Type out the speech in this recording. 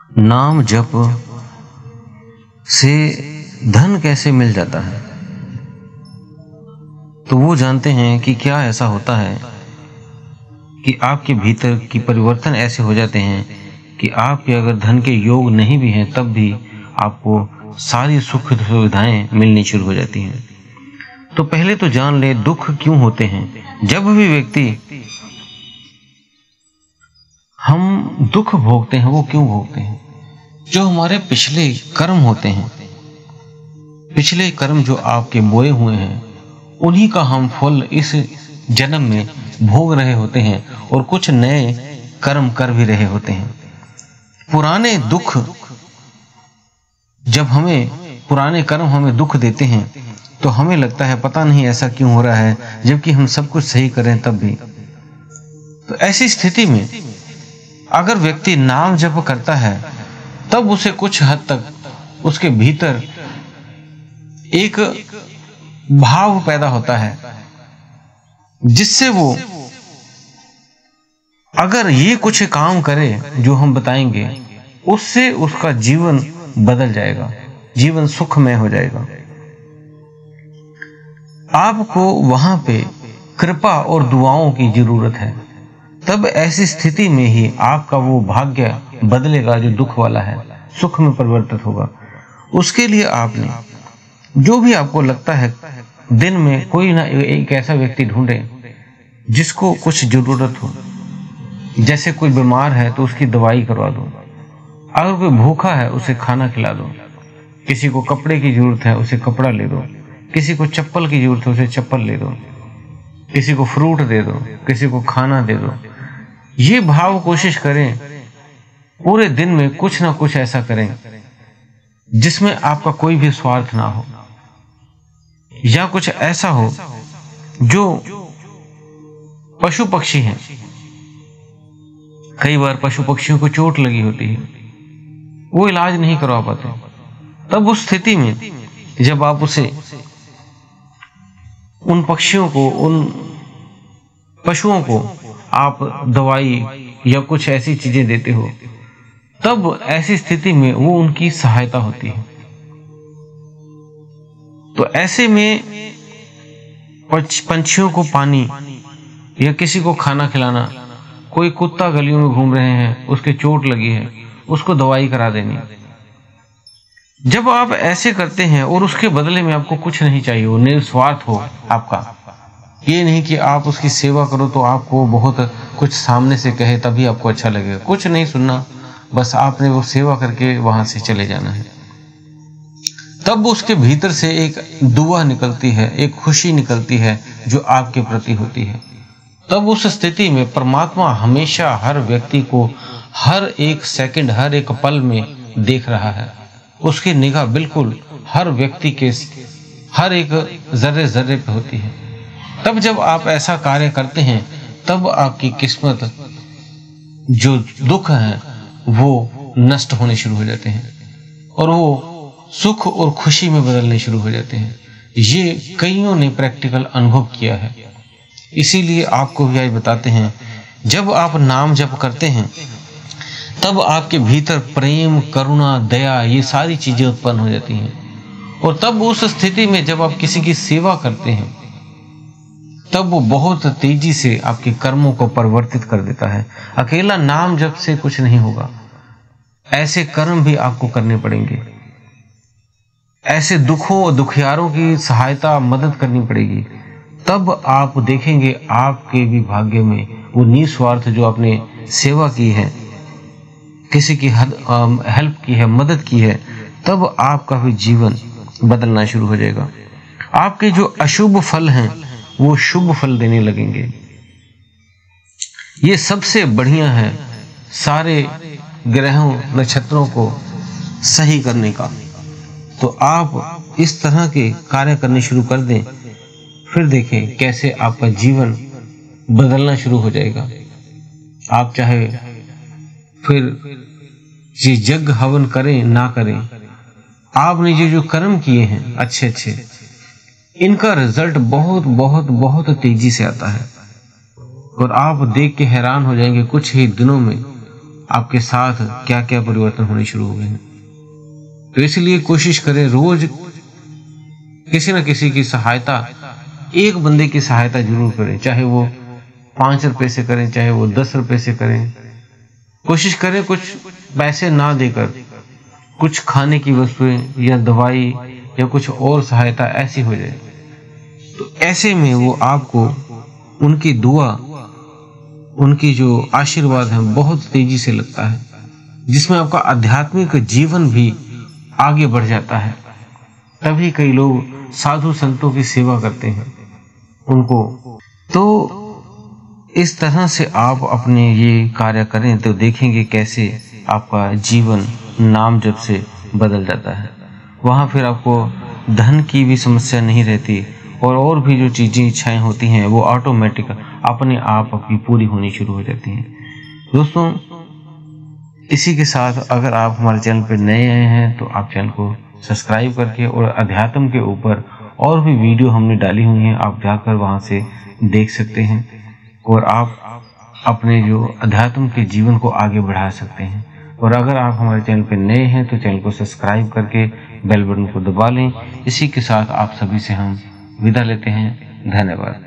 नाम जप से धन कैसे मिल जाता है? तो वो जानते हैं कि क्या ऐसा होता है कि आपके भीतर की परिवर्तन ऐसे हो जाते हैं कि आपके अगर धन के योग नहीं भी हैं तब भी आपको सारी सुख सुविधाएं मिलनी शुरू हो जाती हैं। तो पहले तो जान ले दुख क्यों होते हैं। जब भी व्यक्ति हम दुख भोगते हैं वो क्यों भोगते हैं? जो हमारे पिछले कर्म होते हैं, पिछले कर्म जो आपके बोए हुए हैं, उन्हीं का हम फल इस जन्म में भोग रहे होते हैं और कुछ नए कर्म कर भी रहे होते हैं। पुराने दुख जब पुराने कर्म हमें दुख देते हैं तो हमें लगता है पता नहीं ऐसा क्यों हो रहा है, जबकि हम सब कुछ सही करें तब भी। तो ऐसी स्थिति में अगर व्यक्ति नाम जप करता है तब उसे कुछ हद तक उसके भीतर एक भाव पैदा होता है जिससे वो अगर ये कुछ काम करे जो हम बताएंगे, उससे उसका जीवन बदल जाएगा, जीवन सुखमय हो जाएगा। आपको वहां पे कृपा और दुआओं की जरूरत है। तब ऐसी स्थिति में ही आपका वो भाग्य बदलेगा जो दुख वाला है, सुख में परिवर्तित होगा। उसके लिए आपने जो भी आपको लगता है, दिन में कोई ना एक ऐसा व्यक्ति ढूंढे जिसको कुछ जरूरत हो। जैसे कोई बीमार है तो उसकी दवाई करवा दो, अगर कोई भूखा है उसे खाना खिला दो, किसी को कपड़े की जरूरत है उसे कपड़ा ले दो, किसी को चप्पल की जरूरत है उसे चप्पल ले दो, किसी को फ्रूट दे दो, किसी को खाना दे दो। ये भाव कोशिश करें पूरे दिन में कुछ ना कुछ ऐसा करें जिसमें आपका कोई भी स्वार्थ ना हो, या कुछ ऐसा हो जो पशु पक्षी हैं। कई बार पशु पक्षियों को चोट लगी होती है, वो इलाज नहीं करवा पाते। तब उस स्थिति में जब आप उसे उन पक्षियों को, उन पशुओं को आप दवाई या कुछ ऐसी चीजें देते हो, तब ऐसी स्थिति में वो उनकी सहायता होती है। तो ऐसे में पंछियों को पानी या किसी को खाना खिलाना, कोई कुत्ता गलियों में घूम रहे हैं, उसके चोट लगी है, उसको दवाई करा देनी। जब आप ऐसे करते हैं और उसके बदले में आपको कुछ नहीं चाहिए, वो निस्वार्थ हो आपका, ये नहीं कि आप उसकी सेवा करो तो आपको बहुत कुछ सामने से कहे तभी आपको अच्छा लगेगा, कुछ नहीं सुनना, बस आपने वो सेवा करके वहां से चले जाना है। तब उसके भीतर से एक दुआ निकलती है, एक खुशी निकलती है जो आपके प्रति होती है। तब उस स्थिति में परमात्मा हमेशा हर व्यक्ति को हर एक सेकंड, हर एक पल में देख रहा है। उसकी निगाह बिल्कुल हर व्यक्ति के हर एक जर्रे जर्रे पे होती है। तब जब आप ऐसा कार्य करते हैं तब आपकी किस्मत, जो दुख है वो नष्ट होने शुरू हो जाते हैं और वो सुख और खुशी में बदलने शुरू हो जाते हैं। ये कईयों ने प्रैक्टिकल अनुभव किया है, इसीलिए आपको भी आज बताते हैं। जब आप नाम जप करते हैं तब आपके भीतर प्रेम, करुणा, दया, ये सारी चीजें उत्पन्न हो जाती हैं। और तब उस स्थिति में जब आप किसी की सेवा करते हैं तब वो बहुत तेजी से आपके कर्मों को परिवर्तित कर देता है। अकेला नाम जप से कुछ नहीं होगा, ऐसे कर्म भी आपको करने पड़ेंगे, ऐसे दुखों और दुखियारों की सहायता, मदद करनी पड़ेगी। तब आप देखेंगे आपके भी भाग्य में वो निस्वार्थ जो आपने सेवा की है, किसी की हेल्प की है, मदद की है, तब आपका भी जीवन बदलना शुरू हो जाएगा। आपके जो अशुभ फल हैं वो शुभ फल देने लगेंगे। ये सबसे बढ़िया है सारे ग्रहों, नक्षत्रों को सही करने का। तो आप इस तरह के कार्य करने शुरू कर दें, फिर देखें कैसे आपका जीवन बदलना शुरू हो जाएगा। आप चाहे फिर ये यज्ञ हवन करें ना करें, आपने जो कर्म किए हैं अच्छे अच्छे, इनका रिजल्ट बहुत बहुत बहुत तेजी से आता है और आप देख के हैरान हो जाएंगे। कुछ ही दिनों में आपके साथ क्या क्या परिवर्तन होने शुरू हो गए हैं। तो इसलिए कोशिश करें रोज किसी न किसी की सहायता, एक बंदे की सहायता जरूर करें, चाहे वो 5 रुपए से करें, चाहे वो 10 रुपए से करें। कोशिश करें कुछ पैसे ना देकर कुछ खाने की वस्तुएं या दवाई या कुछ और सहायता ऐसी हो जाए, तो ऐसे में वो आपको उनकी दुआ, उनकी जो आशीर्वाद है बहुत तेजी से लगता है, जिसमें आपका आध्यात्मिक जीवन भी आगे बढ़ जाता है। तभी कई लोग साधु संतों की सेवा करते हैं उनको। तो इस तरह से आप अपने ये कार्य करें तो देखेंगे कैसे आपका जीवन नाम जप से बदल जाता है। वहाँ फिर आपको धन की भी समस्या नहीं रहती, और भी जो चीज़ें इच्छाएं होती हैं वो ऑटोमेटिक अपने आप आपकी पूरी होनी शुरू हो जाती हैं। दोस्तों, इसी के साथ अगर आप हमारे चैनल पर नए आए हैं तो आप चैनल को सब्सक्राइब करके, और अध्यात्म के ऊपर और भी वीडियो हमने डाली हुई हैं, आप जाकर वहाँ से देख सकते हैं और आप अपने जो अध्यात्म के जीवन को आगे बढ़ा सकते हैं। और अगर आप हमारे चैनल पर नए हैं तो चैनल को सब्सक्राइब करके बेल बटन को दबा लें। इसी के साथ आप सभी से हम विदा लेते हैं। धन्यवाद।